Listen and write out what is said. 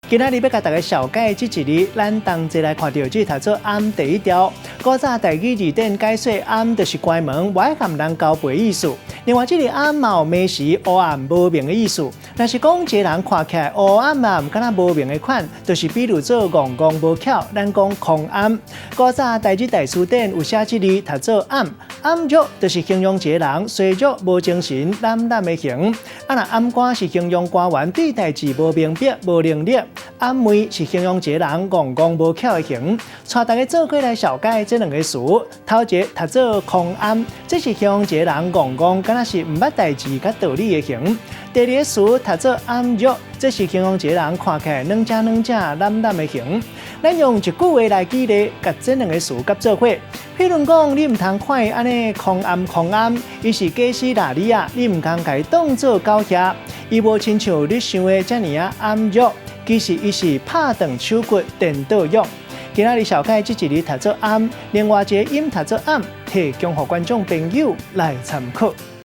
今仔日要甲大家小解这一日，咱同齐来看到这读做暗第一条。古早台语字典解说暗就是关门，无爱含人交配意思。另外，这个暗嘛有美时黑暗无明的意思。若是讲一个人看起来黑暗暗，敢若无明的款，就是比如做戆戆无巧，咱讲空暗。古早台语大词典有写这字读做暗，暗弱就是形容一个人衰弱无精神、懒懒的形。若暗官是形容官员对代志无明白、无能力。暗昧是形容一个人戆戆无巧的形，带大家做过来小解这两个词。头一个读做空暗，这是形容一个人戆戆，敢若是唔捌代志甲道理的形。第二个词读做暗弱，这是形容一个人看起来软正、懒懒的形。咱用一句话来举例，甲这两个词合做伙。譬如讲，你唔通看伊安尼空暗，伊是假死哪里啊？你唔通甲伊当做狗遐，伊无亲像你想的遮尔暗弱。其实伊是拍断手骨颠倒用。今仔日小解这一日读做暗，另外一个音读做暗，提供予观众朋友来参考。